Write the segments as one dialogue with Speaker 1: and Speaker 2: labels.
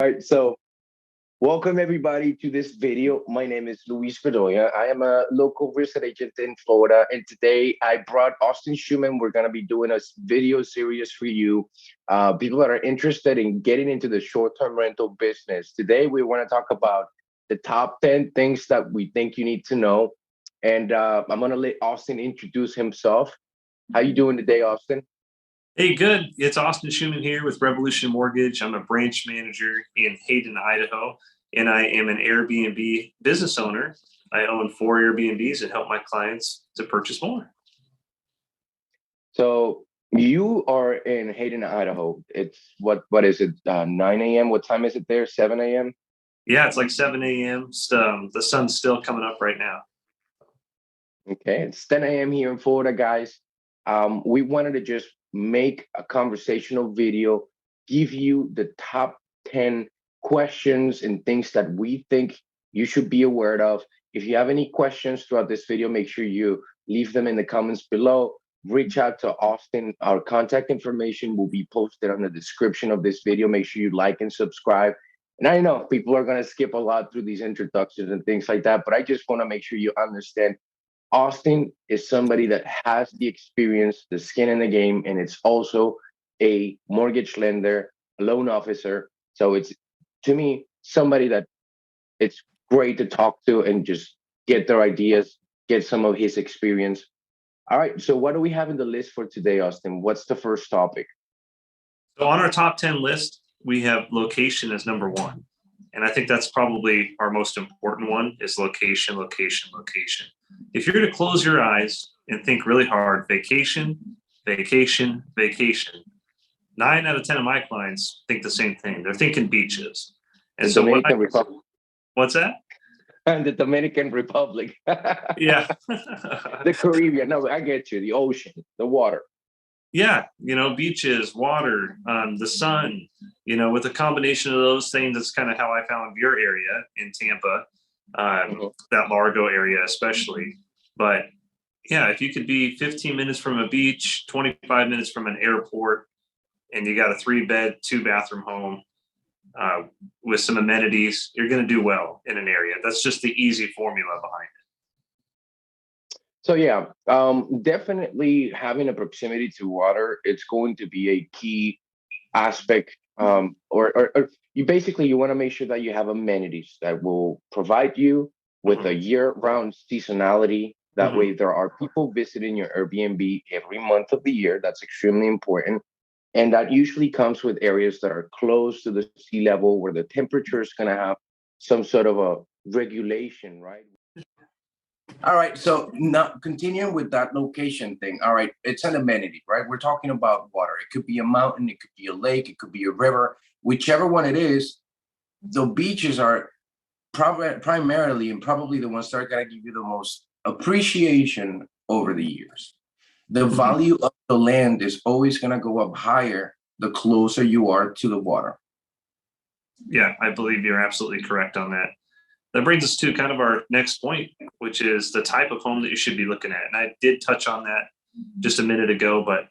Speaker 1: All right, so welcome everybody to this video. My name is Luis Bedoya. I am a local real estate agent in Florida, and today I brought Austyn Shuman. We're going to be doing a video series for you, people that are interested in getting into the short-term rental business. Today we want to talk about the top 10 things that we think you need to know, and I'm going to let Austyn introduce himself. How you doing today, Austyn?
Speaker 2: Hey, good. It's Austyn Shuman here with Revolution Mortgage. I'm a branch manager in Hayden, Idaho, and I am an Airbnb business owner. I own 4 Airbnbs and help my clients to purchase more.
Speaker 1: So you are in Hayden, Idaho. It's what is it? 9 a.m. What time is it there? 7 a.m.
Speaker 2: Yeah, it's like 7 a.m. The sun's still coming up right now.
Speaker 1: Okay, it's 10 a.m. here in Florida, guys. We wanted to just make a conversational video, give you the top 10 questions and things that we think you should be aware of. If you have any questions throughout this video, make sure you leave them in the comments below. Reach out to Austyn. Our contact information will be posted on the description of this video. Make sure you like and subscribe. And I know people are going to skip a lot through these introductions and things like that, but I just want to make sure you understand Austyn is somebody that has the experience, the skin in the game, and it's also a mortgage lender, a loan officer. So it's, to me, somebody that it's great to talk to and just get their ideas, get some of his experience. All right, so what do we have in the list for today, Austyn? What's the first topic?
Speaker 2: So on our top 10 list, we have location as number 1. And I think that's probably our most important one is location, location, location. If you're to close your eyes and think really hard, vacation, vacation, vacation, 9 out of 10 of my clients think the same thing. They're thinking beaches. And
Speaker 1: The
Speaker 2: so
Speaker 1: Dominican Republic.
Speaker 2: What's that?
Speaker 1: And the Dominican Republic.
Speaker 2: Yeah.
Speaker 1: The Caribbean. No, I get you. The ocean, the water.
Speaker 2: Yeah, beaches, water, the sun, with a combination of those things, that's kind of how I found your area in Tampa, that Largo area especially. But yeah, if you could be 15 minutes from a beach, 25 minutes from an airport, and you got a 3-bed, 2-bathroom home with some amenities, you're going to do well in an area. That's just the easy formula behind it.
Speaker 1: So yeah, definitely having a proximity to water, it's going to be a key aspect. Or you want to make sure that you have amenities that will provide you with a year-round seasonality. That way, there are people visiting your Airbnb every month of the year. That's extremely important. And that usually comes with areas that are close to the sea level where the temperature is going to have some sort of a regulation, right? All right, so now continuing with that location thing. All right, it's an amenity, right? We're talking about water. It could be a mountain, it could be a lake, it could be a river, whichever one it is. The beaches are primarily and probably the ones that are going to give you the most appreciation over the years. The value of the land is always going to go up higher the closer you are to the water.
Speaker 2: Yeah, I believe you're absolutely correct on that. That brings us to kind of our next point, which is the type of home that you should be looking at. And I did touch on that just a minute ago, but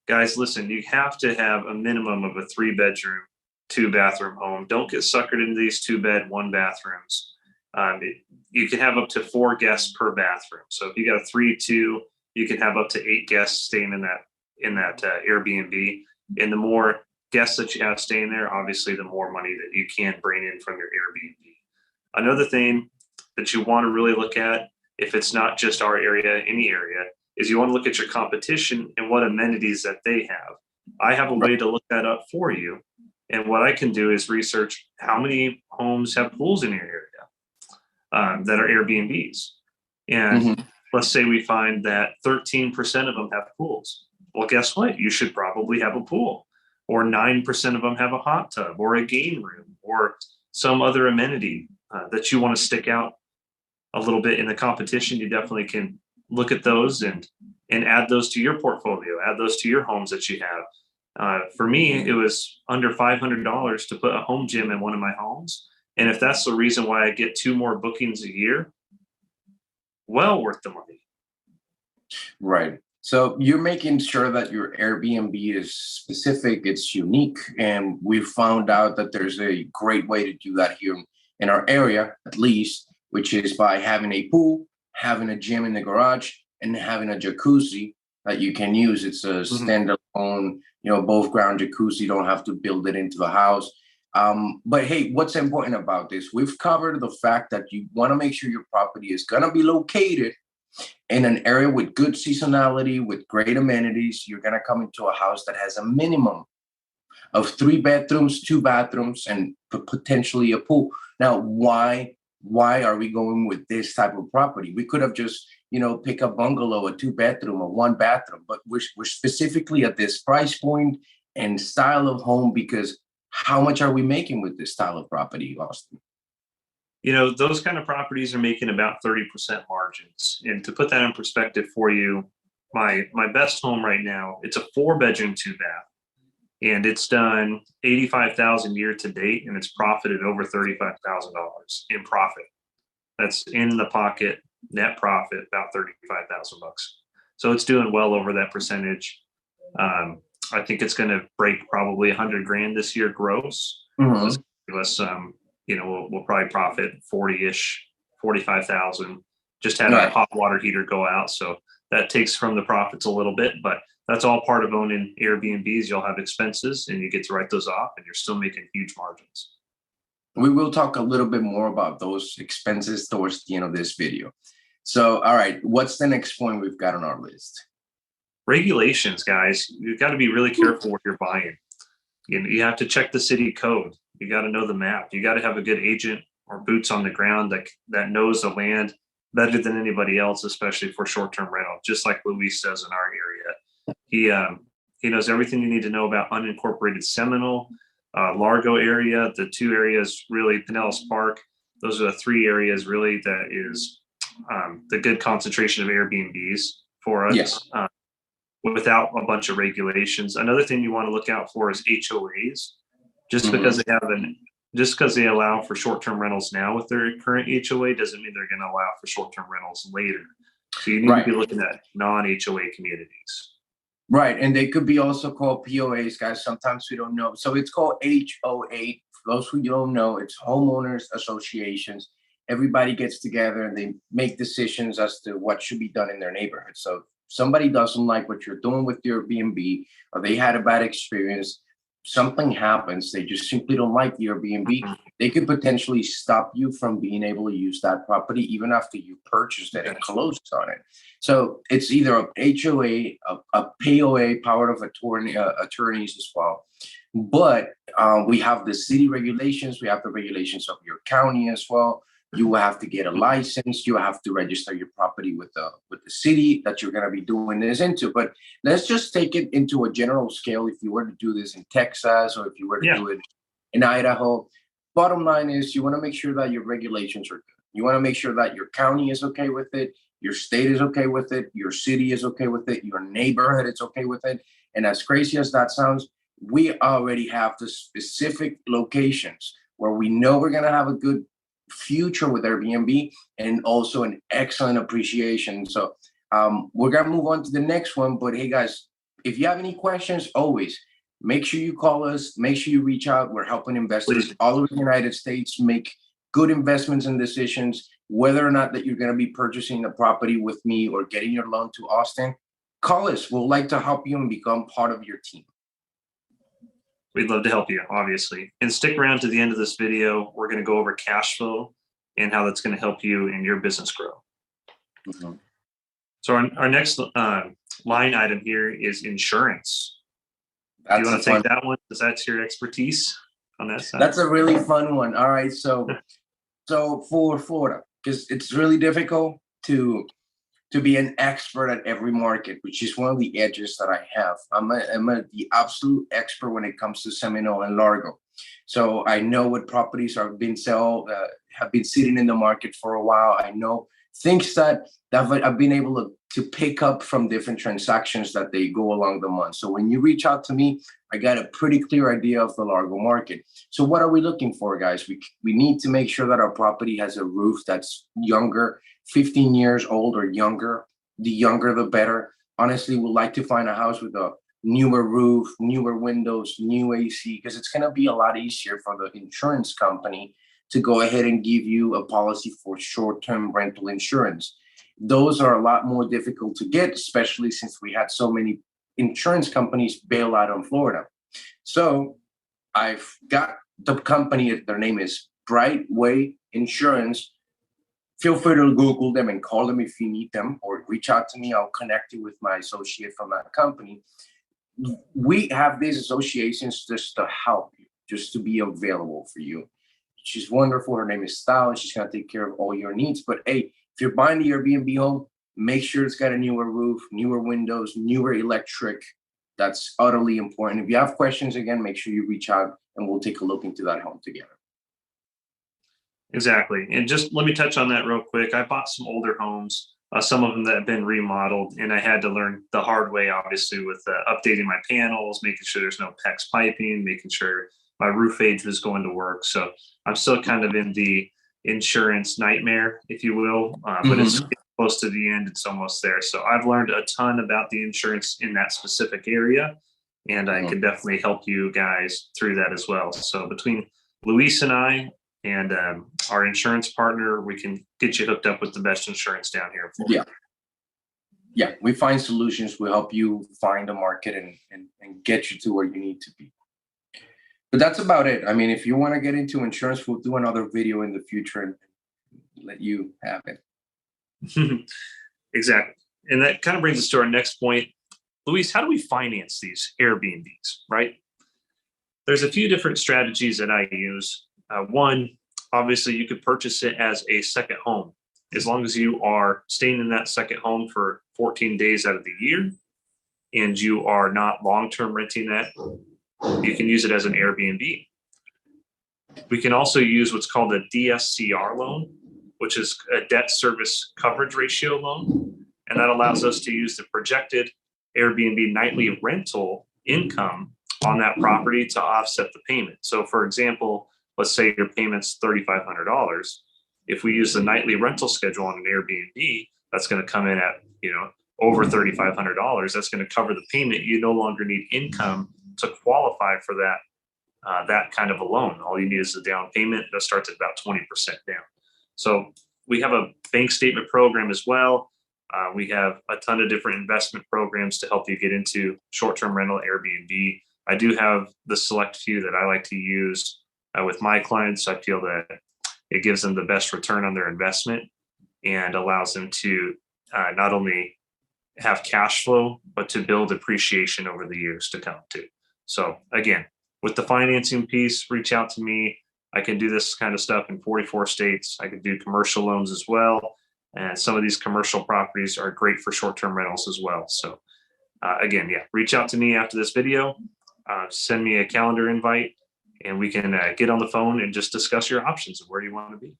Speaker 2: guys, listen, you have to have a minimum of a 3-bedroom, 2-bathroom home. Don't get suckered into these 2-bed, 1-bathrooms. You can have up to 4 guests per bathroom. So if you got a 3-2, you can have up to 8 guests staying in that Airbnb. And the more guests that you have staying there, obviously, the more money that you can bring in from your Airbnb. Another thing that you want to really look at, if it's not just our area, any area, is you want to look at your competition and what amenities that they have. I have a way to look that up for you. And what I can do is research how many homes have pools in your area that are Airbnbs. And let's say we find that 13% of them have pools. Well, guess what? You should probably have a pool. Or 9% of them have a hot tub or a game room or some other amenity that you want to stick out a little bit in the competition. You definitely can look at those and add those to your portfolio, add those to your homes that you have. For me, it was under $500 to put a home gym in one of my homes. And if that's the reason why I get 2 more bookings a year, well worth the money.
Speaker 1: Right. So you're making sure that your Airbnb is specific, it's unique, and we found out that there's a great way to do that here in our area, at least, which is by having a pool, having a gym in the garage, and having a jacuzzi that you can use. It's a standalone, above ground jacuzzi. You don't have to build it into the house. But hey, what's important about this? We've covered the fact that you want to make sure your property is going to be located in an area with good seasonality, with great amenities. You're going to come into a house that has a minimum of 3 bedrooms, 2 bathrooms, and potentially a pool. Now, why are we going with this type of property? We could have just, pick a bungalow, a 2 bedroom, or 1 bathroom, but we're specifically at this price point and style of home because how much are we making with this style of property, Austyn?
Speaker 2: Those kind of properties are making about 30% margins. And to put that in perspective for you, my best home right now, it's a 4-bedroom, 2-bath, and it's done 85,000 year to date, and it's profited over $35,000 in profit. That's in the pocket, net profit, about $35,000 bucks. So it's doing well over that percentage. I think it's going to break probably 100 grand this year gross. So give us we'll probably profit 40-ish, 45,000. Just had a hot water heater go out. So that takes from the profits a little bit, but that's all part of owning Airbnbs. You'll have expenses and you get to write those off and you're still making huge margins.
Speaker 1: We will talk a little bit more about those expenses towards the end of this video. So, all right, what's the next point we've got on our list?
Speaker 2: Regulations, guys. You've got to be really careful what you're buying. You have to check the city code. You got to know the map. You got to have a good agent or boots on the ground that knows the land better than anybody else, especially for short-term rental, just like Luis does in our area. He knows everything you need to know about unincorporated Seminole, Largo area, the 2 areas, really, Pinellas Park. Those are the 3 areas really that is the good concentration of Airbnbs for us. Without a bunch of regulations. Another thing you want to look out for is HOAs. Just because they allow for short-term rentals now with their current HOA doesn't mean they're going to allow for short-term rentals later. So you need to be looking at non-HOA communities. Right,
Speaker 1: and they could be also called POAs, guys. Sometimes we don't know. So it's called HOA. For those who don't know, it's homeowners associations. Everybody gets together and they make decisions as to what should be done in their neighborhood. So somebody doesn't like what you're doing with your Airbnb, or they had a bad experience, something happens, they just simply don't like the Airbnb, they could potentially stop you from being able to use that property even after you purchased it and closed on it. So it's either a HOA, a POA, power of attorney, attorneys as well. But we have the city regulations, we have the regulations of your county as well. You will have to get a license. You have to register your property with the city that you're going to be doing this into. But let's just take it into a general scale. If you were to do this in Texas, or if you were to do it in Idaho, bottom line is you want to make sure that your regulations are good. You want to make sure that your county is okay with it, your state is okay with it, your city is okay with it, your neighborhood is okay with it. And as crazy as that sounds, we already have the specific locations where we know we're going to have a good future with Airbnb and also an excellent appreciation. So we're going to move on to the next one. But hey, guys, if you have any questions, always make sure you call us. Make sure you reach out. We're helping investors all over the United States make good investments and decisions, whether or not that you're going to be purchasing a property with me or getting your loan to Austyn. Call us. We'd like to help you and become part of your team.
Speaker 2: We'd love to help you, obviously. And stick around to the end of this video. We're going to go over cash flow and how that's going to help you and your business grow. So our next line item here is insurance. Do you want to take that one? Because that's your expertise on that side.
Speaker 1: That's a really fun one. All right. So for Florida, because it's really difficult to be an expert at every market, which is one of the edges that I have. I'm the absolute expert when it comes to Seminole and Largo. So I know what properties have been sitting in the market for a while. I know things that I've been able to pick up from different transactions that they go along the month. So when you reach out to me, I got a pretty clear idea of the Largo market. So what are we looking for, guys? We need to make sure that our property has a roof that's younger, 15 years old or younger. The younger, the better.
Speaker 3: honestly would like to find a house with a newer roof, newer windows, new AC, because it's going to be a lot easier for the insurance company to go ahead and give you a policy for short-term rental insurance. Those are a lot more difficult to get, especially since we had so many insurance companies bail out on Florida. So I've got the company, their name is Brightway Insurance. Feel free to Google them and call them if you need them, or reach out to me. I'll connect you with my associate from that company. We have these associations just to help you, just to be available for you. She's wonderful. Her name is Style. She's going to take care of all your needs. But hey, if you're buying the Airbnb home, make sure it's got a newer roof, newer windows, newer electric. That's utterly important. If you have questions, again, make sure you reach out and we'll take a look into that home together.
Speaker 2: Exactly. And just let me touch on that real quick. I bought some older homes, some of them that have been remodeled, and I had to learn the hard way, obviously, with updating my panels, making sure there's no PEX piping, making sure my roof age was going to work. So I'm still kind of in the insurance nightmare, if you will, but it's close to the end. It's almost there. So I've learned a ton about the insurance in that specific area, and I can definitely help you guys through that as well. So between Luis and I and our insurance partner, we can get you hooked up with the best insurance down here in Florida.
Speaker 3: Yeah, we find solutions. We help you find a market and get you to where you need to be. But that's about it. I mean, if you want to get into insurance, we'll do another video in the future and let you have it.
Speaker 2: Exactly. And that kind of brings us to our next point. Luis, how do we finance these Airbnbs, right? There's a few different strategies that I use. One, obviously, you could purchase it as a second home. As long as you are staying in that second home for 14 days out of the year and you are not long-term renting that, you can use it as an Airbnb. We can also use what's called a DSCR loan, which is a debt service coverage ratio loan. And that allows us to use the projected Airbnb nightly rental income on that property to offset the payment. So for example, let's say your payment's $3,500. If we use the nightly rental schedule on an Airbnb, that's going to come in at, over $3,500. That's going to cover the payment. You no longer need income to qualify for that kind of a loan. All you need is a down payment that starts at about 20% down. So we have a bank statement program as well. We have a ton of different investment programs to help you get into short-term rental Airbnb. I do have the select few that I like to use with my clients. I feel that it gives them the best return on their investment and allows them to not only have cash flow, but to build appreciation over the years to come too. So again, with the financing piece, reach out to me. I can do this kind of stuff in 44 states. I can do commercial loans as well. And some of these commercial properties are great for short-term rentals as well. So again, reach out to me after this video, send me a calendar invite, and we can get on the phone and just discuss your options of where you want to be.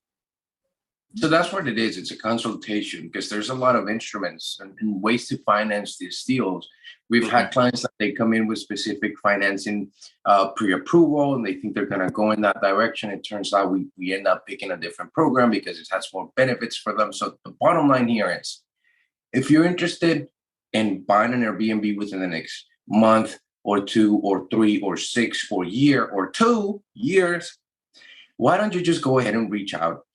Speaker 3: So that's what it is. It's a consultation because there's a lot of instruments and ways to finance these deals. We've had clients that they come in with specific financing pre-approval and they think they're going to go in that direction. It turns out we end up picking a different program because it has more benefits for them. So the bottom line here is, if you're interested in buying an Airbnb within the next month or 2 or 3 or 6 or year or 2 years, why don't you just go ahead and reach out,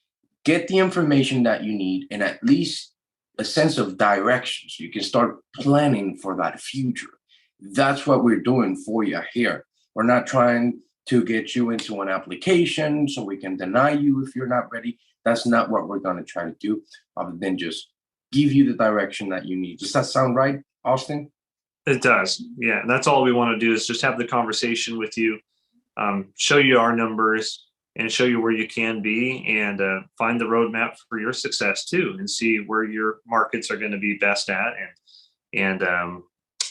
Speaker 3: get the information that you need, and at least a sense of direction so you can start planning for that future. That's what we're doing for you here. We're not trying to get you into an application so we can deny you if you're not ready. That's not what we're going to try to do, other than just give you the direction that you need. Does that sound right, Austyn?
Speaker 2: It does. Yeah. And that's all we want to do is just have the conversation with you, show you our numbers, and show you where you can be, and find the roadmap for your success too, and see where your markets are going to be best at, and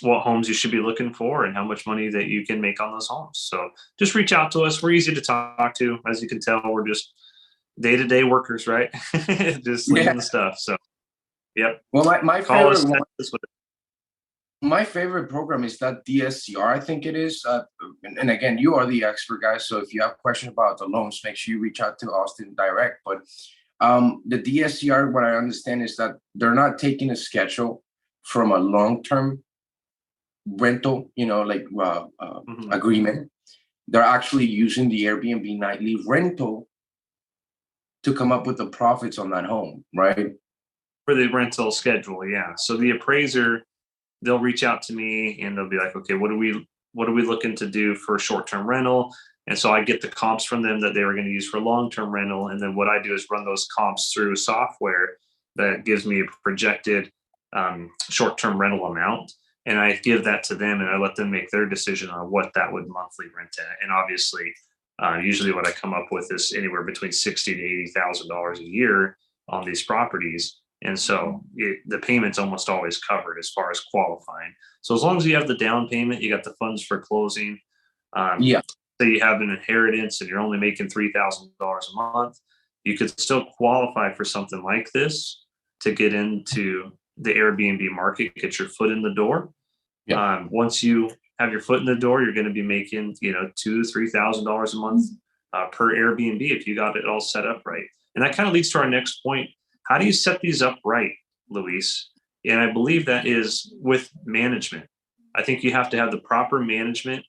Speaker 2: what homes you should be looking for, and how much money that you can make on those homes. So just reach out to us. We're easy to talk to. As you can tell, we're just day-to-day workers, right? Just slinging the stuff. So, yep.
Speaker 3: Well, my
Speaker 2: Call
Speaker 3: favorite
Speaker 2: us.
Speaker 3: one. My favorite program is that DSCR, I think it is. And again, you are the expert, guys. So if you have questions about the loans, make sure you reach out to Austyn direct. But the DSCR, what I understand is that they're not taking a schedule from a long-term rental, agreement. They're actually using the Airbnb nightly rental to come up with the profits on that home, right?
Speaker 2: For the rental schedule, yeah. So the appraiser, they'll reach out to me and they'll be like, okay, what are we looking to do for short-term rental? And so I get the comps from them that they were going to use for long-term rental. And then what I do is run those comps through software that gives me a projected short-term rental amount. And I give that to them and I let them make their decision on what that would monthly rent at. And obviously, usually what I come up with is anywhere between $60,000 to $80,000 a year on these properties. And so the payment's almost always covered as far as qualifying. So as long as you have the down payment, you got the funds for closing. Say you have an inheritance and you're only making $3,000 a month, you could still qualify for something like this to get into the Airbnb market, get your foot in the door. Once you have your foot in the door, you're going to be making, $2,000 to $3,000 a month per Airbnb if you got it all set up right. And that kind of leads to our next point. How do you set these up right, Luis? And I believe that is with management. I think you have to have the proper management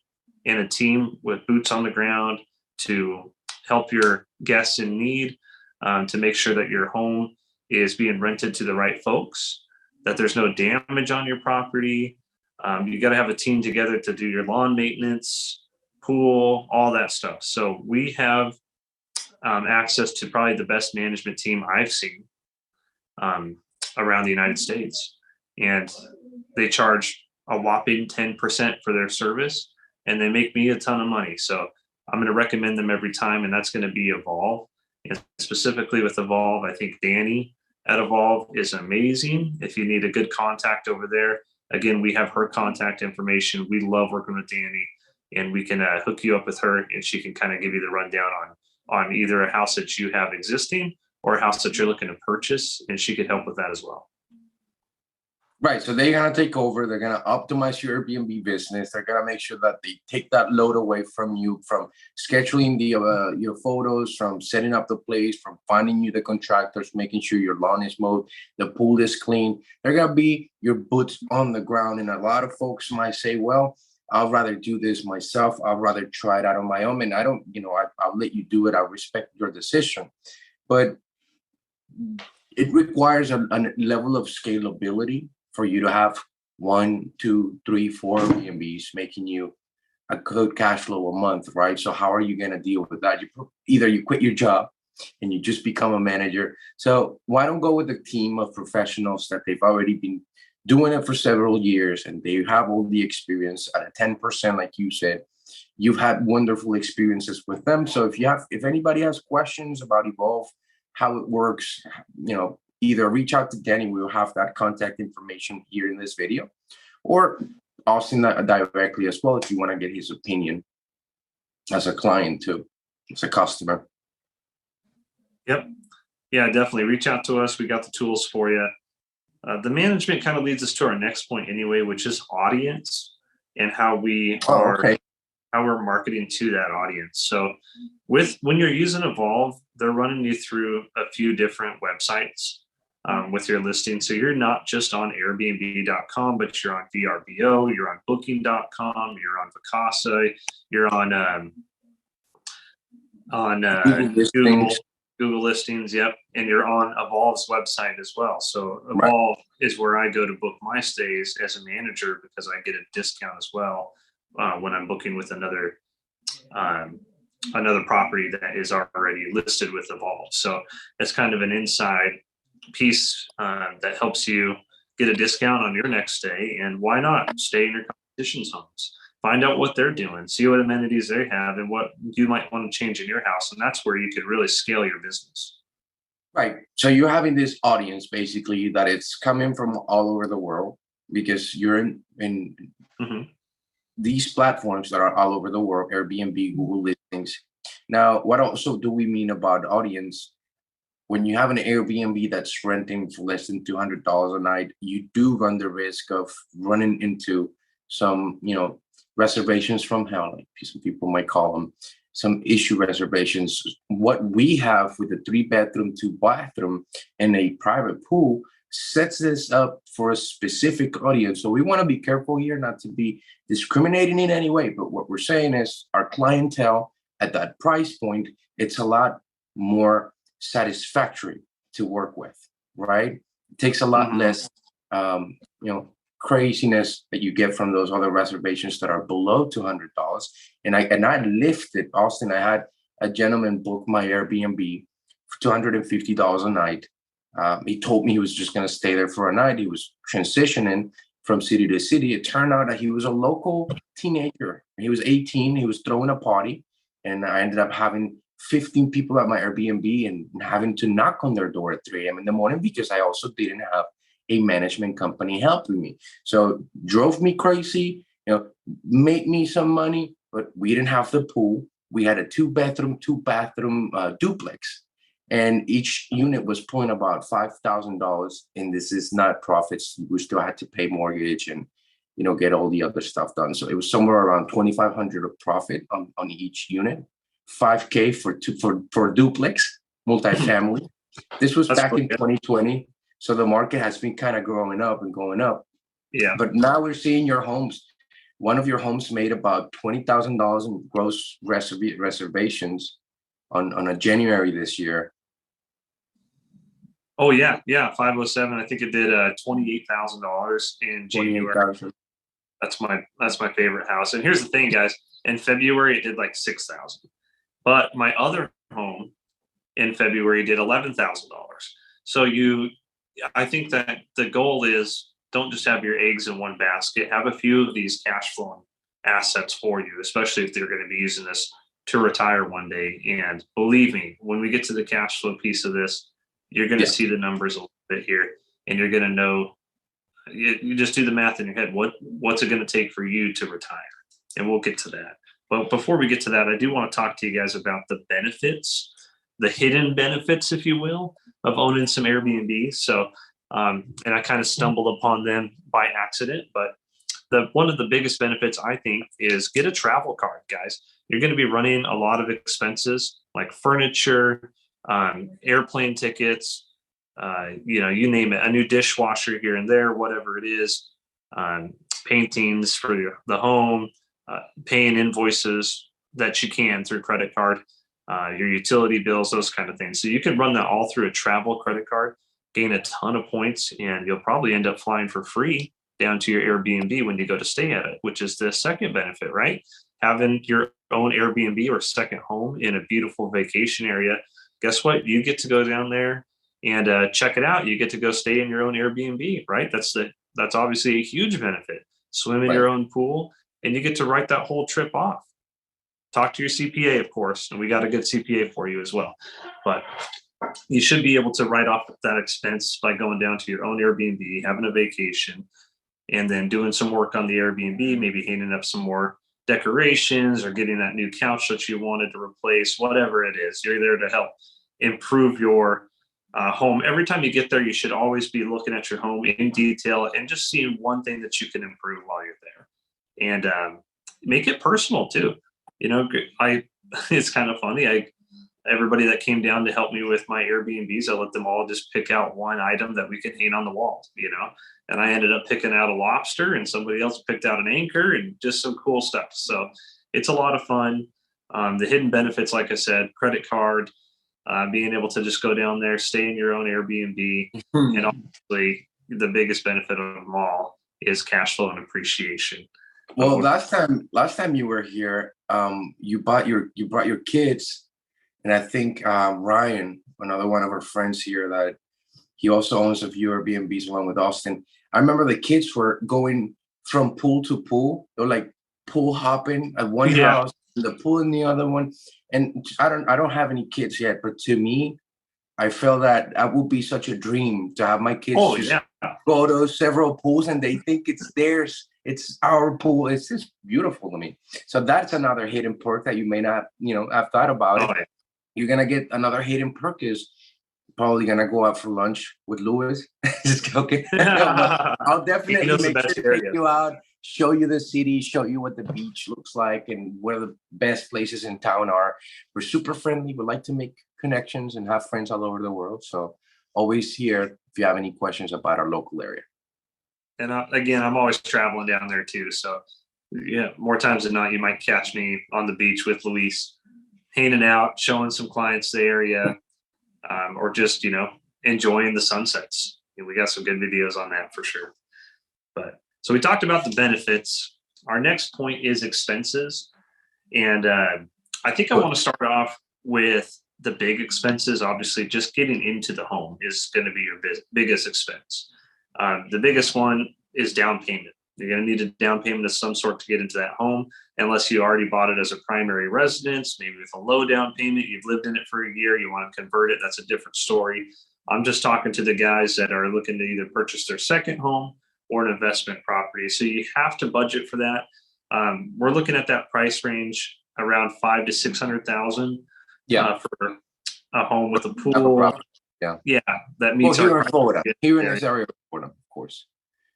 Speaker 2: and a team with boots on the ground to help your guests in need, to make sure that your home is being rented to the right folks, that there's no damage on your property. You got to have a team together to do your lawn maintenance, pool, all that stuff. So we have access to probably the best management team I've seen around the United States. And they charge a whopping 10% for their service, and they make me a ton of money. So I'm going to recommend them every time, and that's going to be Evolve. And specifically with Evolve, I think Danny at Evolve is amazing. If you need a good contact over there, again, we have her contact information. We love working with Danny, and we can hook you up with her, and she can kind of give you the rundown on either a house that you have existing or a house that you're looking to purchase, and she could help with that as well.
Speaker 3: Right. So they're going to take over. They're going to optimize your Airbnb business. They're going to make sure that they take that load away from you, from scheduling your photos, from setting up the place, from finding you the contractors, making sure your lawn is mowed, the pool is clean. They're going to be your boots on the ground. And a lot of folks might say, well, I'll rather do this myself. I'll rather try it out on my own. And I don't, I'll let you do it. I respect your decision. But it requires a level of scalability for you to have 1, 2, 3, 4 Airbnbs making you a good cash flow a month, right? So how are you going to deal with that? Either you quit your job and you just become a manager. So why don't go with a team of professionals that they've already been doing it for several years and they have all the experience at a 10%, like you said. You've had wonderful experiences with them. So if anybody has questions about Evolve, how it works, either reach out to Danny. We'll have that contact information here in this video, or Austyn directly as well if you want to get his opinion as a client too, as a customer.
Speaker 2: Yep. Yeah, definitely. Reach out to us. We got the tools for you. The management kind of leads us to our next point anyway, which is audience and how we how we're marketing to that audience. So when you're using Evolve, they're running you through a few different websites with your listing. So you're not just on Airbnb.com, but you're on VRVO, you're on Booking.com, you're on Vacasa, you're on Google listings, yep, and you're on Evolve's website as well. So Evolve is where I go to book my stays as a manager because I get a discount as well when I'm booking with another property that is already listed with Evolve. So it's kind of an inside piece that helps you get a discount on your next stay. And why not stay in your competition's homes? Find out what they're doing, see what amenities they have and what you might want to change in your house. And that's where you could really scale your business.
Speaker 3: Right. So you're having this audience basically that it's coming from all over the world because you're in these platforms that are all over the world, Airbnb, Google listings. Now, what also do we mean about audience? When you have an Airbnb that's renting for less than $200 a night, you do run the risk of running into some, reservations from hell, like some people might call them, some issue reservations. What we have with a 3-bedroom, 2-bathroom, and a private pool, sets this up for a specific audience. So we want to be careful here, not to be discriminating in any way. But what we're saying is our clientele at that price point, it's a lot more satisfactory to work with, right? It takes a lot less, craziness that you get from those other reservations that are below $200. And I lifted, Austyn, I had a gentleman book my Airbnb for $250 a night. He told me he was just going to stay there for a night. He was transitioning from city to city. It turned out that he was a local teenager. He was 18. He was throwing a party. And I ended up having 15 people at my Airbnb and having to knock on their door at 3 a.m. in the morning because I also didn't have a management company helping me. So drove me crazy, made me some money, but we didn't have the pool. We had a 2-bedroom, 2-bathroom duplex. And each unit was pulling about $5,000. And this is not profits. We still had to pay mortgage and, get all the other stuff done. So it was somewhere around $2,500 of profit on each unit, $5K for duplex, multifamily. This was back in 2020. So the market has been kind of growing up and going up.
Speaker 2: Yeah.
Speaker 3: But now we're seeing your homes. One of your homes made about $20,000 in gross reservations on a January this year.
Speaker 2: Oh yeah. 507. I think it did $28,000 in January. That's my favorite house. And here's the thing, guys. In February, it did like 6,000. But my other home in February did $11,000. So I think that the goal is don't just have your eggs in one basket. Have a few of these cash flowing assets for you, especially if they're going to be using this to retire one day. And believe me, when we get to the cash flow piece of this, you're going to see the numbers a little bit here, and you're going to know. You just do the math in your head. What's it going to take for you to retire? And we'll get to that. But before we get to that, I do want to talk to you guys about the benefits, the hidden benefits, if you will, of owning some Airbnbs. So, and I kind of stumbled upon them by accident, but one of the biggest benefits, I think, is get a travel card, guys. You're going to be running a lot of expenses like furniture, airplane tickets, you name it, a new dishwasher here and there, whatever it is, paintings for the home, paying invoices that you can through credit card, your utility bills, those kind of things. So you can run that all through a travel credit card, gain a ton of points, and you'll probably end up flying for free down to your Airbnb when you go to stay at it, which is the second benefit, right? Having your own Airbnb or second home in a beautiful vacation area. Guess what? You get to go down there and check it out. You get to go stay in your own Airbnb, right? That's obviously a huge benefit. Swim in your own pool, and you get to write that whole trip off. Talk to your CPA, of course, and we got a good CPA for you as well. But you should be able to write off that expense by going down to your own Airbnb, having a vacation, and then doing some work on the Airbnb, maybe hanging up some more decorations or getting that new couch that you wanted to replace, whatever it is. You're there to help improve your home. Every time you get there, you should always be looking at your home in detail and just seeing one thing that you can improve while you're there, and make it personal too. It's kind of funny. Everybody that came down to help me with my Airbnbs, I let them all just pick out one item that we could hang on the wall, and I ended up picking out a lobster, and somebody else picked out an anchor, and just some cool stuff. So it's a lot of fun. The hidden benefits, like I said, credit card, being able to just go down there, stay in your own Airbnb, and obviously the biggest benefit of them all is cash flow and appreciation.
Speaker 3: Well, last time you were here, you brought your kids, and I think Ryan, another one of our friends here, that he also owns a few Airbnbs along with Austyn. I remember the kids were going from pool to pool. They were like pool hopping at one house, the pool in the other one. And I don't have any kids yet, but to me, I feel that would be such a dream to have my kids go to several pools, and they think it's theirs. It's our pool. It's just beautiful to me. So that's another hidden perk that you may not, have thought about. You're gonna get another hidden perk is probably gonna go out for lunch with Luis. Just joking. I'll definitely make sure to take you out, show you the city, show you what the beach looks like, and where the best places in town are. We're super friendly. We like to make connections and have friends all over the world. So always here if you have any questions about our local area.
Speaker 2: And again, I'm always traveling down there too. So yeah, more times than not, you might catch me on the beach with Luis, hanging out, showing some clients the area, or just, enjoying the sunsets. We got some good videos on that for sure. But so we talked about the benefits. Our next point is expenses. And I think I want to start off with the big expenses. Obviously, just getting into the home is going to be your biggest expense. The biggest one is down payment. You're going to need a down payment of some sort to get into that home, unless you already bought it as a primary residence, maybe with a low down payment. You've lived in it for a year, you want to convert it. That's a different story. I'm just talking to the guys that are looking to either purchase their second home or an investment property. So you have to budget for that. We're looking at that price range around $500,000 to $600,000 for a home with a pool. Yeah, that meets
Speaker 3: here in Florida. Here in
Speaker 2: there.
Speaker 3: this area of Florida, of course.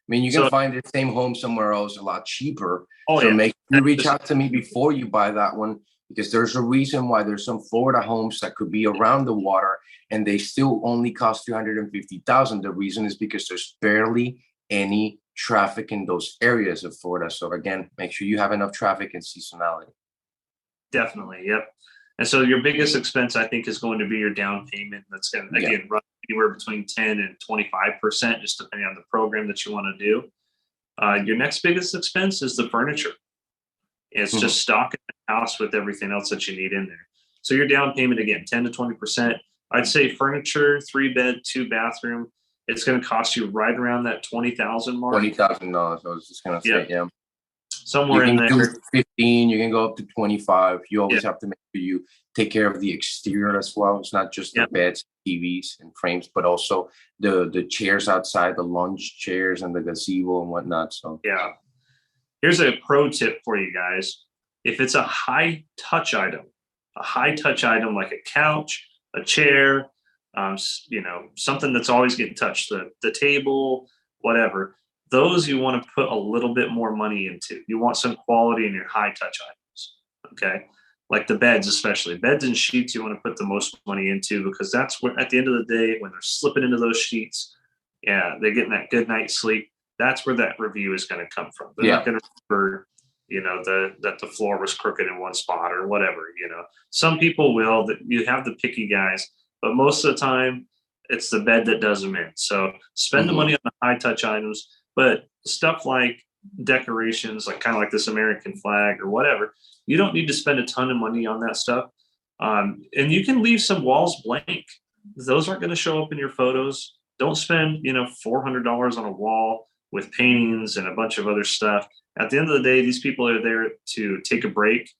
Speaker 3: I mean, you can find the same home somewhere else a lot cheaper. Make sure you reach out to me before you buy that one, because there's a reason why there's some Florida homes that could be around the water and they still only cost $350,000. The reason is because there's barely any traffic in those areas of Florida. So again, make sure you have enough traffic and seasonality.
Speaker 2: Definitely. Yep. And so your biggest expense, I think, is going to be your down payment. That's going to, again, run anywhere between 10 and 25%, just depending on the program that you want to do. Your next biggest expense is the furniture. It's just stocking the house with everything else that you need in there. So your down payment, again, 10 to 20%. I'd say furniture, 3-bed, 2-bathroom. It's going to cost you right around that $20,000 mark.
Speaker 3: $20,000. I was just going to say,
Speaker 2: somewhere in there.
Speaker 3: You can do 15, you can go up to 25. You always have to make sure you take care of the exterior as well. It's not just the beds, TVs, and frames, but also the chairs outside, the lounge chairs and the gazebo and whatnot. So
Speaker 2: here's a pro tip for you guys. If it's a high touch item like a couch, a chair, something that's always getting touched, the table, whatever. Those you want to put a little bit more money into. You want some quality in your high touch items, okay? Like the beds, especially. Beds and sheets you want to put the most money into, because that's where, at the end of the day, when they're slipping into those sheets, they're getting that good night's sleep. That's where that review is going to come from. They're not going to remember, that the floor was crooked in one spot or whatever, Some people will, that you have the picky guys, but most of the time it's the bed that does them in. So spend the money on the high touch items. But stuff like decorations, like kind of like this American flag or whatever, you don't need to spend a ton of money on that stuff. And you can leave some walls blank. Those aren't going to show up in your photos. Don't spend, $400 on a wall with paintings and a bunch of other stuff. At the end of the day, these people are there to take a break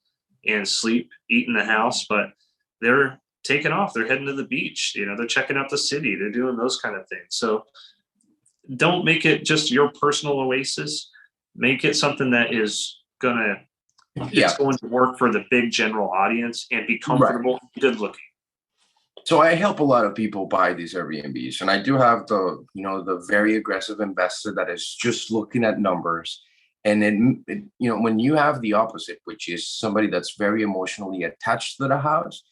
Speaker 2: and sleep, eat in the house, but they're taking off. They're heading to the beach. They're checking out the city. They're doing those kind of things. So don't make it just your personal oasis. Make it something that is it's going to work for the big general audience and be comfortable, good looking.
Speaker 3: So I help a lot of people buy these Airbnbs, and I do have the very aggressive investor that is just looking at numbers. And then, when you have the opposite, which is somebody that's very emotionally attached to the house,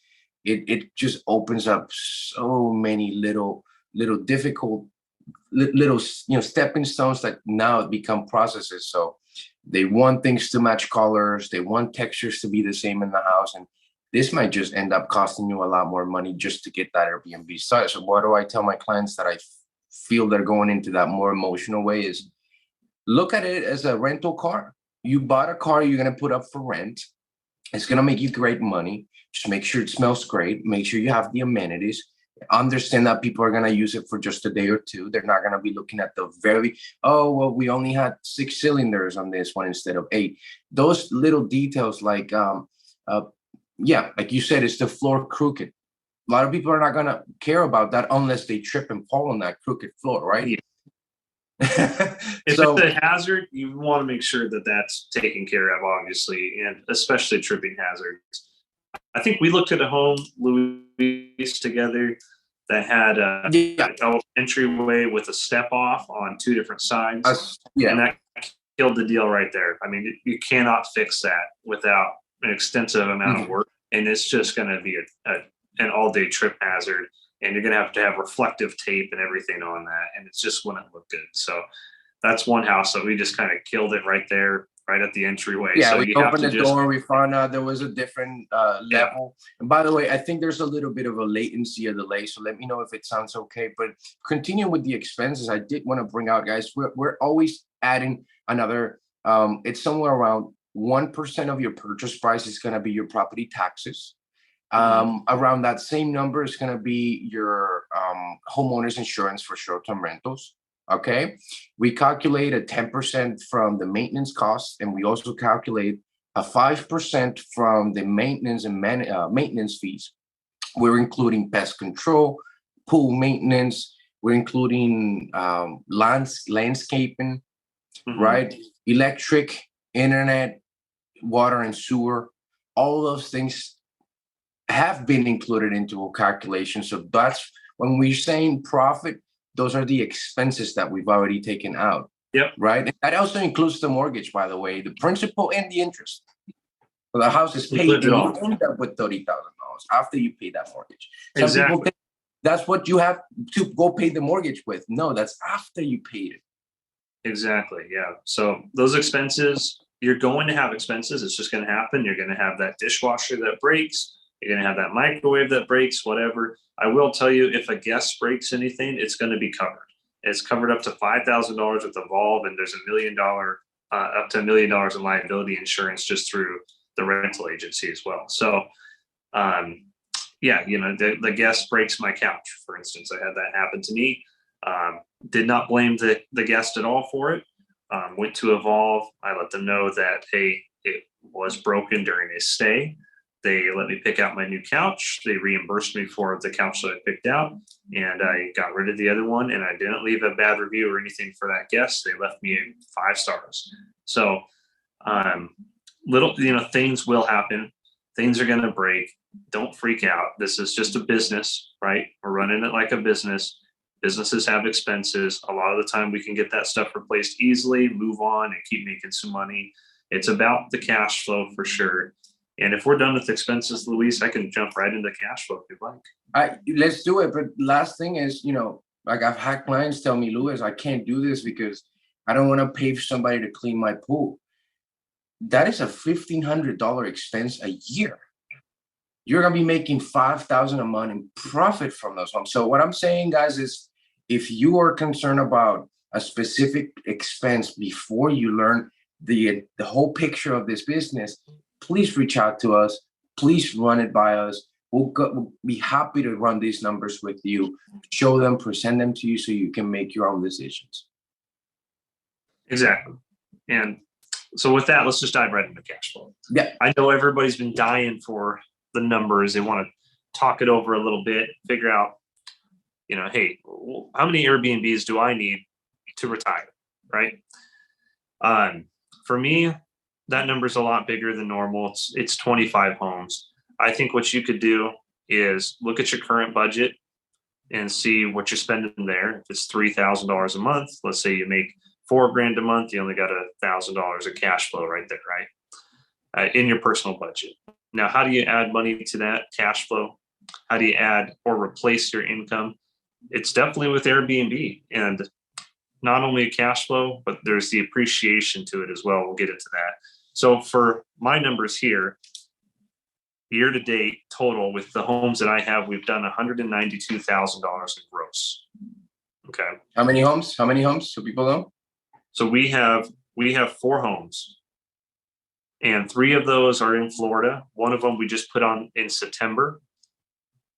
Speaker 3: it just opens up so many little difficult little stepping stones that now become processes. So they want things to match colors, they want textures to be the same in the house, and this might just end up costing you a lot more money just to get that Airbnb started. So what do I tell my clients that I feel they're going into that more emotional way is look at it as a rental car. You bought a car you're going to put up for rent. It's going to make you great money. Just make sure it smells great. Make sure you have the amenities. Understand that people are going to use it for just a day or two. They're not going to be looking at the we only had 6 cylinders on this one instead of 8. Those little details like, like you said, it's the floor crooked. A lot of people are not going to care about that unless they trip and fall on that crooked floor, right?
Speaker 2: Yeah. If it's a hazard, you want to make sure that that's taken care of, obviously, and especially tripping hazards. I think we looked at a home, Luis, together that had an entryway with a step off on 2 different sides. And that killed the deal right there. I mean, you cannot fix that without an extensive amount of work. And it's just going to be an all-day trip hazard. and you're going to have reflective tape and everything on that. And it's just wouldn't look good. So that's one house that we just kind of killed it right there, right at the entryway.
Speaker 3: Yeah,
Speaker 2: so
Speaker 3: we
Speaker 2: you have
Speaker 3: opened
Speaker 2: to
Speaker 3: the
Speaker 2: just,
Speaker 3: door. We found out there was a different level. And by the way, I think there's a little bit of a latency or delay. So let me know if it sounds okay. But continue with the expenses. I did want to bring out, guys, we're always adding another. It's somewhere around 1% of your purchase price is going to be your property taxes. Around that same number is going to be your homeowner's insurance for short-term rentals. Okay, we calculate a 10% from the maintenance costs, and we also calculate a 5% from the maintenance and maintenance fees. We're including pest control, pool maintenance. We're including landscaping, right? Electric, internet, water, and sewer. All those things have been included into a calculation. So that's when we're saying profit. Those are the expenses that we've already taken out.
Speaker 2: Yep.
Speaker 3: Right. And that also includes the mortgage, by the way, the principal and the interest. So the house is paid, and you end up with $30,000 after you pay that mortgage. Some people think that's what you have to go pay the mortgage with. No, that's after you paid it.
Speaker 2: Exactly. Yeah. So those expenses, you're going to have expenses. It's just going to happen. You're going to have that dishwasher that breaks. You're going to have that microwave that breaks, whatever. I will tell you, if a guest breaks anything, it's going to be covered. It's covered up to $5,000 with the Evolve, and there's up to $1 million in liability insurance just through the rental agency as well. So, yeah, the guest breaks my couch, for instance. I had that happen to me. Did not blame the guest at all for it. Went to Evolve. I let them know that, hey, it was broken during his stay. They let me pick out my new couch. They reimbursed me for the couch that I picked out, and I got rid of the other one. And I didn't leave a bad review or anything for that guest. They left me 5 stars. So, things will happen. Things are going to break. Don't freak out. This is just a business, right? We're running it like a business. Businesses have expenses. A lot of the time we can get that stuff replaced easily, move on, and keep making some money. It's about the cash flow for sure. And if we're done with expenses, Luis, I can jump right into cash flow if you'd like.
Speaker 3: Let's do it. But last thing is, like I've had clients tell me, Luis, I can't do this because I don't want to pay for somebody to clean my pool. That is a $1,500 expense a year. You're going to be making $5,000 a month in profit from those homes. So what I'm saying, guys, is if you are concerned about a specific expense before you learn the whole picture of this business, please reach out to us. Please run it by us. We'll be happy to run these numbers with you, show them, present them to you so you can make your own decisions.
Speaker 2: Exactly. And so with that, let's just dive right into cash flow.
Speaker 3: Yeah.
Speaker 2: I know everybody's been dying for the numbers. They want to talk it over a little bit, figure out, hey, how many Airbnbs do I need to retire, right? For me, that number is a lot bigger than normal. It's 25 homes. I think what you could do is look at your current budget and see what you're spending there. If it's $3,000 a month, let's say you make $4,000 a month, you only got $1,000 of cash flow right there, right? In your personal budget. Now, how do you add money to that cash flow? How do you add or replace your income? It's definitely with Airbnb, and not only cash flow, but there's the appreciation to it as well. We'll get into that. So for my numbers here, year to date total with the homes that I have, we've done $192,000 in gross. Okay.
Speaker 3: How many homes? So people know.
Speaker 2: So we have 4 homes, and 3 of those are in Florida. One of them we just put on in September.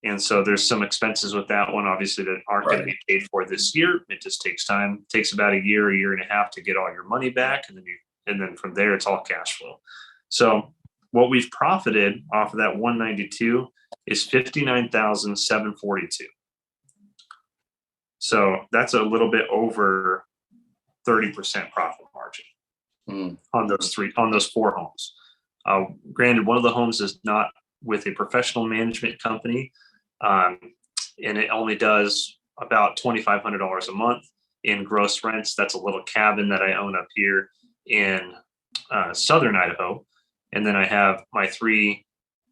Speaker 2: And so there's some expenses with that one, obviously, that aren't going to be paid for this year. It just takes time. It takes about a year and a half to get all your money back. And then from there, it's all cash flow. So what we've profited off of that 192 is $59,742. So that's a little bit over 30% profit margin on those 4 homes. Granted, one of the homes is not with a professional management company, and it only does about $2,500 a month in gross rents. That's a little cabin that I own up here in southern Idaho. And then I have my 3,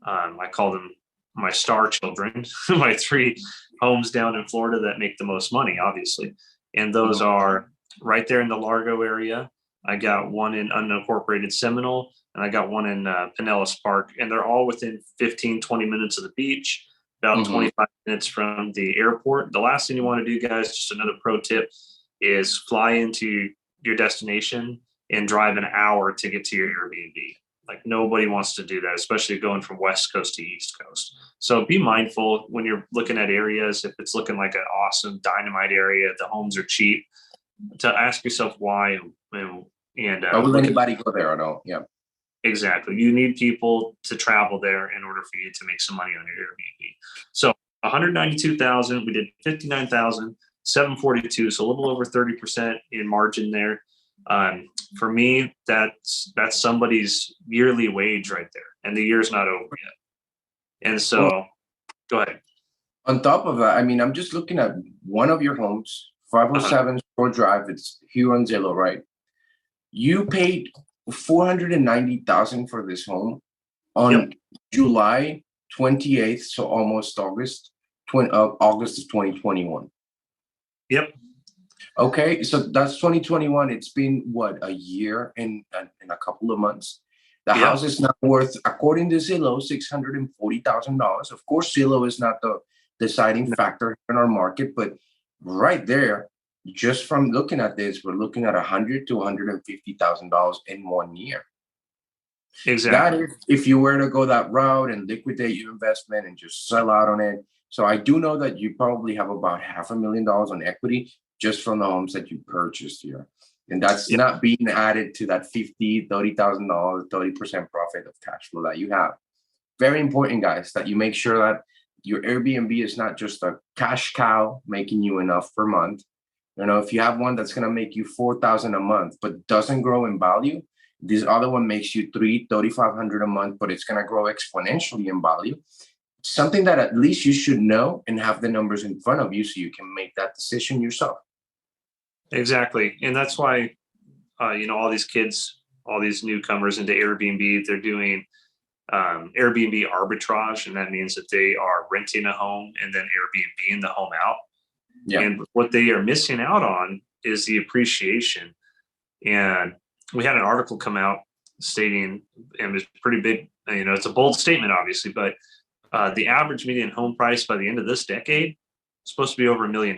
Speaker 2: I call them my star children, my 3 homes down in Florida that make the most money, obviously. And those are right there in the Largo area. I got one in unincorporated Seminole, and I got one in Pinellas Park, and they're all within 15, 20 minutes of the beach, about 25 minutes from the airport. The last thing you want to do, guys, just another pro tip, is fly into your destination and drive an hour to get to your Airbnb. Like, nobody wants to do that, especially going from West Coast to East Coast. So be mindful when you're looking at areas, if it's looking like an awesome dynamite area, the homes are cheap, to ask yourself why. And
Speaker 3: will anybody go there at all? Yeah.
Speaker 2: Exactly. You need people to travel there in order for you to make some money on your Airbnb. So 192,000, we did 59,742. So a little over 30% in margin there. For me, that's somebody's yearly wage right there, and the year's not over yet. And so, go ahead.
Speaker 3: On top of that, I mean, I'm just looking at one of your homes, 507 Shore Drive. It's here on Zillow, right? You paid $490,000 for this home on July 28th, so almost August of 2021.
Speaker 2: Yep.
Speaker 3: Okay, so that's 2021. It's been what, a year and a couple of months. The house is now worth, according to Zillow, $640,000. Of course, Zillow is not the deciding factor in our market, but right there, just from looking at this, we're looking at $100,000 to $150,000 in 1 year.
Speaker 2: Exactly.
Speaker 3: That is, if you were to go that route and liquidate your investment and just sell out on it. So I do know that you probably have about $500,000 on equity just from the homes that you purchased here. And that's not being added to that $50,000, $30,000, 30% profit of cash flow that you have. Very important, guys, that you make sure that your Airbnb is not just a cash cow making you enough per month. You know, if you have one that's going to make you $4,000 a month, but doesn't grow in value, this other one makes you $3,500 a month, but it's going to grow exponentially in value. Something that at least you should know and have the numbers in front of you so you can make that decision yourself.
Speaker 2: Exactly. And that's why, all these kids, all these newcomers into Airbnb, they're doing Airbnb arbitrage. And that means that they are renting a home and then Airbnb the home out. Yeah. And what they are missing out on is the appreciation. And we had an article come out stating, and it's pretty big, it's a bold statement, obviously, but the average median home price by the end of this decade is supposed to be over $1 million.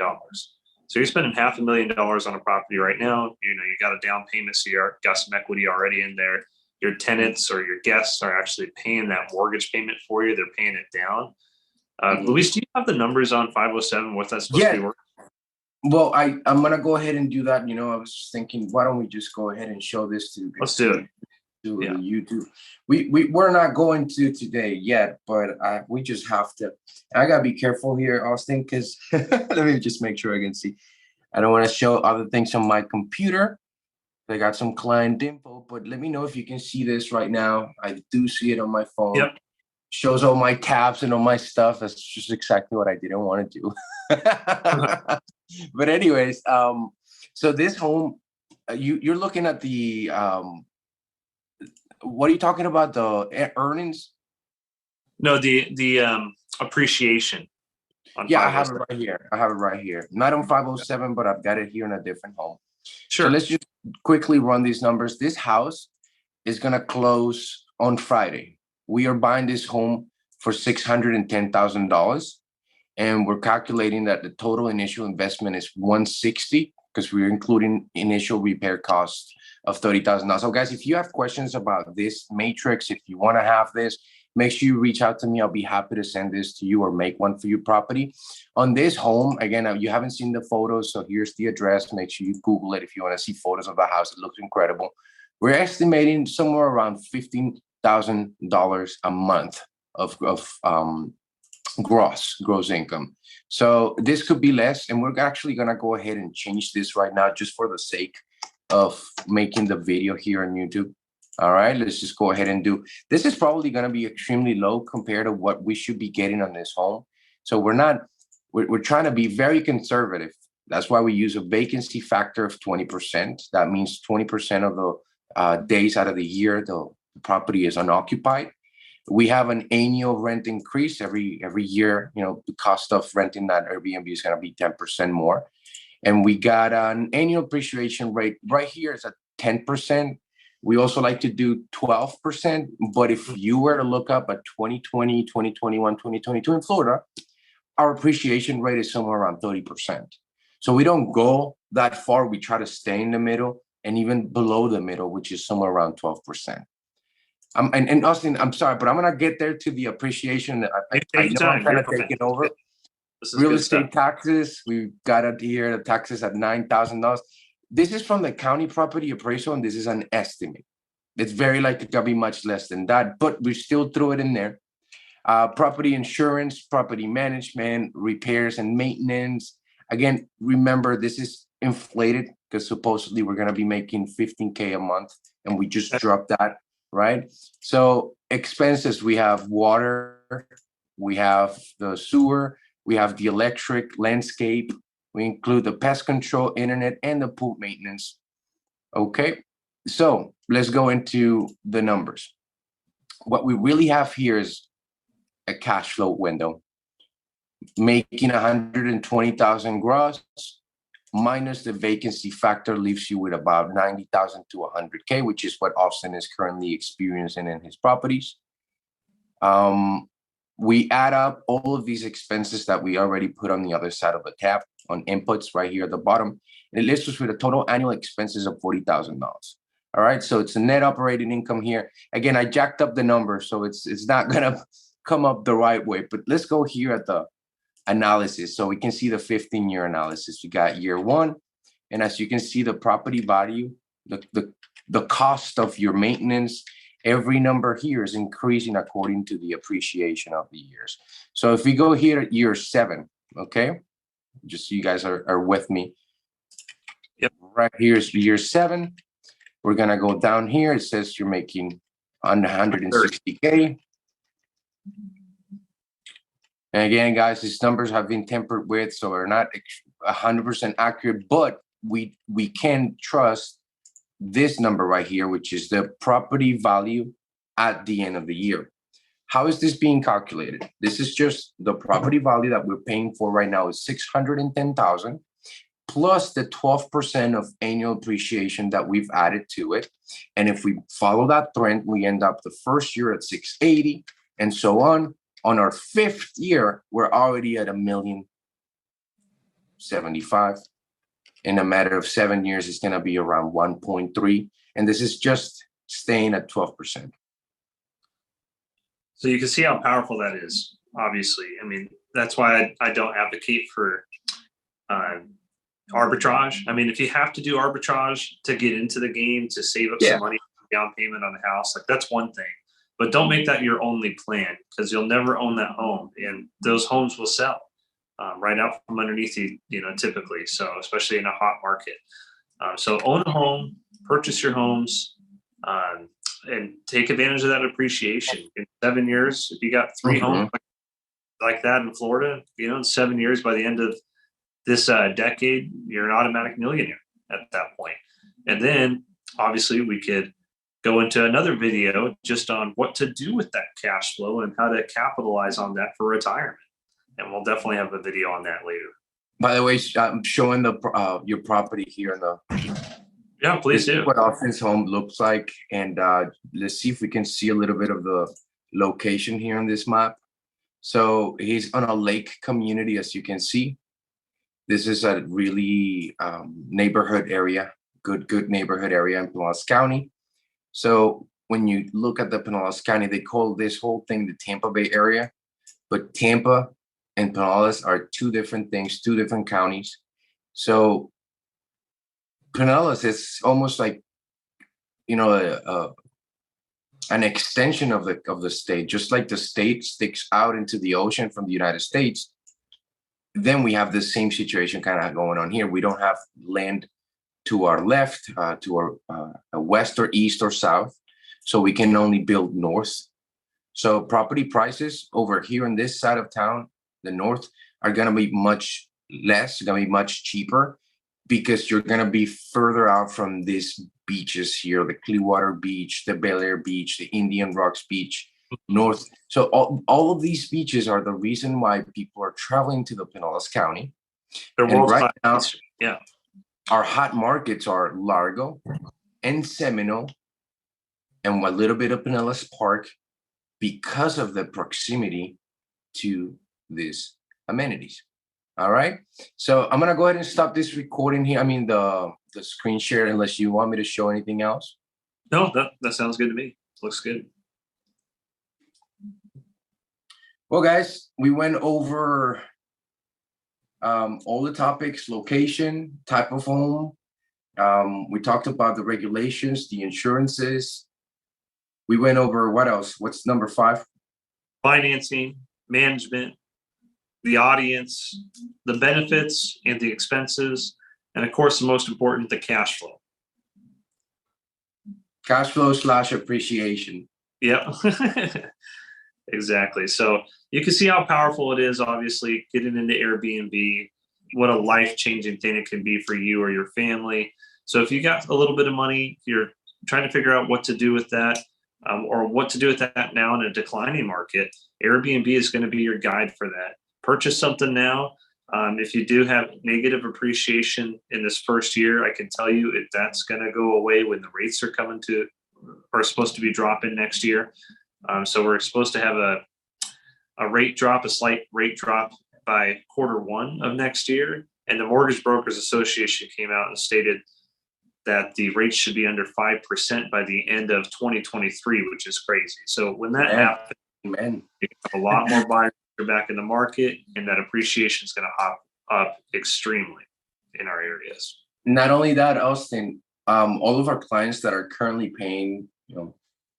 Speaker 2: So you're spending $500,000 on a property right now. You got a down payment, so you got some equity already in there. Your tenants or your guests are actually paying that mortgage payment for you. They're paying it down. Luis, do you have the numbers on 507? What that's supposed to be working?
Speaker 3: Well, I'm gonna go ahead and do that. I was just thinking, why don't we just go ahead and show this to
Speaker 2: Let's do it.
Speaker 3: YouTube. We're not going to today yet, but we just have to. I gotta be careful here, Austyn, because let me just make sure I can see. I don't want to show other things on my computer. I got some client info, but let me know if you can see this right now. I do see it on my phone.
Speaker 2: Yep.
Speaker 3: Shows all my tabs and all my stuff. That's just exactly what I didn't want to do. But anyways, so this home, you're looking at the what are you talking about? The earnings?
Speaker 2: No, the appreciation.
Speaker 3: Yeah, I have it right here. Not on 507, but I've got it here in a different home.
Speaker 2: Sure.
Speaker 3: So let's just quickly run these numbers. This house is gonna close on Friday. We are buying this home for $610,000, and we're calculating that the total initial investment is $160 because we're including initial repair costs of $30,000. So guys, if you have questions about this matrix, if you want to have this, make sure you reach out to me. I'll be happy to send this to you or make one for your property. On this home, again, you haven't seen the photos, so here's the address. Make sure you Google it if you want to see photos of the house. It looks incredible. We're estimating somewhere around $15,000 a month of gross income. So this could be less, and we're actually gonna go ahead and change this right now just for the sake of making the video here on YouTube. All right, let's just go ahead and do. This is probably gonna be extremely low compared to what we should be getting on this home. So we're trying to be very conservative. That's why we use a vacancy factor of 20%. That means 20% of the days out of the year the property is unoccupied. We have an annual rent increase every year. You know, the cost of renting that Airbnb is going to be 10% more. And we got an annual appreciation rate right here is at 10%. We also like to do 12%. But if you were to look up at 2020, 2021, 2022 in Florida, our appreciation rate is somewhere around 30%. So we don't go that far. We try to stay in the middle and even below the middle, which is somewhere around 12%. And Austyn, I'm sorry, but I'm going to get there to the appreciation. I know I'm kind of taking over. Real estate taxes, we've got it here, the taxes at $9,000. This is from the county property appraisal, and this is an estimate. It's very likely to be much less than that, but we still threw it in there. Property insurance, property management, repairs and maintenance. Again, remember, this is inflated because supposedly we're going to be making $15K a month, and we just dropped that, right? So expenses, we have water, we have the sewer, we have the electric, landscape. We include the pest control, internet, and the pool maintenance. Okay, so let's go into the numbers. What we really have here is a cash flow window, making 120,000 gross minus the vacancy factor leaves you with about 90,000 to 100K, which is what Austyn is currently experiencing in his properties. We add up all of these expenses that we already put on the other side of the tab on inputs right here at the bottom. And it lists us with a total annual expenses of $40,000. All right, so it's a net operating income here. Again, I jacked up the number, so it's not gonna come up the right way. But let's go here at the analysis so we can see the 15-year analysis. We got year one, and as you can see, the property value, the cost of your maintenance. Every number here is increasing according to the appreciation of the years. So if we go here at year 7, okay, just so you guys are with me.
Speaker 2: Yep.
Speaker 3: Right here is year 7. We're gonna go down here. It says you're making 160K. And again, guys, these numbers have been tempered with, so they're not 100% accurate, but we can trust this number right here, which is the property value at the end of the year. How is this being calculated? This is just the property value that we're paying for right now is 610,000 plus the 12% of annual appreciation that we've added to it. And if we follow that trend, we end up the first year at 680 and so on. On our 5th year, we're already at $1,075,000. In a matter of 7 years, it's going to be around 1.3. And this is just staying at 12%.
Speaker 2: So you can see how powerful that is, obviously. I mean, that's why I don't advocate for arbitrage. I mean, if you have to do arbitrage to get into the game, to save up some money for down payment on the house, like that's one thing. But don't make that your only plan, because you'll never own that home. And those homes will sell. Right out from underneath you, typically. So especially in a hot market. So own a home, purchase your homes, and take advantage of that appreciation. In 7 years, if you got 3 homes like that in Florida, in 7 years, by the end of this decade, you're an automatic millionaire at that point. And then obviously we could go into another video just on what to do with that cash flow and how to capitalize on that for retirement. And we'll definitely have a video on that later.
Speaker 3: By the way, I'm showing your property here in the.
Speaker 2: Yeah, please do.
Speaker 3: What Austyn's home looks like, and let's see if we can see a little bit of the location here on this map. So he's on a lake community, as you can see. This is a really neighborhood area, good neighborhood area in Pinellas County. So when you look at the Pinellas County, they call this whole thing the Tampa Bay area, but Tampa and Pinellas are 2 different things, 2 different counties. So Pinellas is almost like, an extension of the state, just like the state sticks out into the ocean from the United States. Then we have the same situation kind of going on here. We don't have land to our left, to our west or east or south. So we can only build north. So property prices over here on this side of town, the north, are going to be much less, going to be much cheaper, because you're going to be further out from these beaches here, the Clearwater Beach, the Bel Air Beach, the Indian Rocks Beach. north. So all of these beaches are the reason why people are traveling to the Pinellas County.
Speaker 2: They're
Speaker 3: And
Speaker 2: world
Speaker 3: right now,
Speaker 2: class. Yeah.
Speaker 3: our hot markets are Largo and Seminole and a little bit of Pinellas Park because of the proximity to these amenities. All right. So I'm gonna go ahead and stop this recording here. I mean the screen share, unless you want me to show anything else.
Speaker 2: No, that sounds good to me. Looks good.
Speaker 3: Well, guys, we went over all the topics: location, type of home. We talked about the regulations, the insurances. We went over what else? What's number 5?
Speaker 2: Financing, management, the audience, the benefits and the expenses, and of course, the most important, the cash flow.
Speaker 3: Cash flow / appreciation.
Speaker 2: Yeah, exactly. So you can see how powerful it is, obviously, getting into Airbnb, what a life-changing thing it can be for you or your family. So if you got a little bit of money, you're trying to figure out what to do with that, or what to do with that now in a declining market, Airbnb is going to be your guide for that. Purchase something now. If you do have negative appreciation in this first year, I can tell you that's going to go away when the rates are supposed to be dropping next year. So we're supposed to have a slight rate drop by Q1 of next year. And the Mortgage Brokers Association came out and stated that the rates should be under 5% by the end of 2023, which is crazy. So when that happens, you have a lot more buyers back in the market, and that appreciation is going to hop up extremely in our areas.
Speaker 3: Not only that, Austyn, all of our clients that are currently paying, a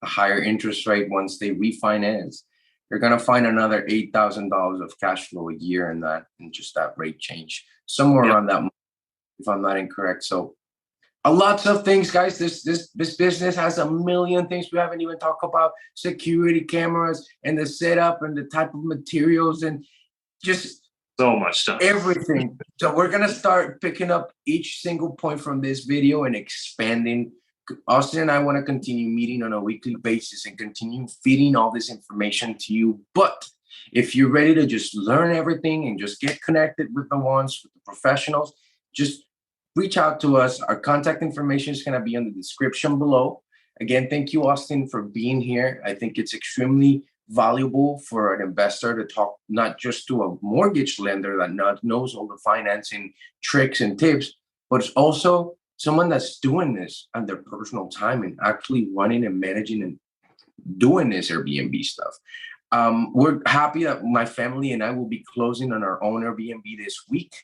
Speaker 3: higher interest rate once they refinance, you're going to find another $8,000 of cash flow a year in just that rate change, somewhere around that, if I'm not incorrect. So lots of things, guys. This business has a million things we haven't even talked about: security cameras and the setup and the type of materials and just
Speaker 2: so much stuff,
Speaker 3: everything. So we're gonna start picking up each single point from this video and expanding. Austyn and I want to continue meeting on a weekly basis and continue feeding all this information to you. But if you're ready to just learn everything and just get connected with the professionals, just reach out to us. Our contact information is going to be in the description below. Again, thank you, Austyn, for being here. I think it's extremely valuable for an investor to talk not just to a mortgage lender that knows all the financing tricks and tips, but it's also someone that's doing this on their personal time and actually running and managing and doing this Airbnb stuff. We're happy that my family and I will be closing on our own Airbnb this week.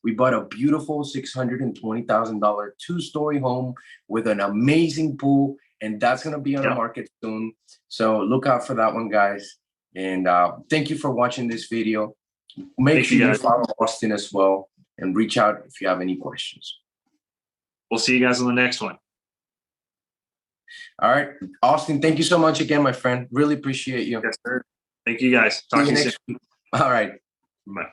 Speaker 3: We bought a beautiful $620,000 2-story home with an amazing pool, and that's going to be on the market soon. So look out for that one, guys. And thank you for watching this video. Make sure you follow Austyn as well and reach out if you have any questions.
Speaker 2: We'll see you guys on the next one.
Speaker 3: All right. Austyn, thank you so much again, my friend. Really appreciate you.
Speaker 2: Yes, sir. Thank you, guys. Talk to you soon.
Speaker 3: All right.
Speaker 2: Bye.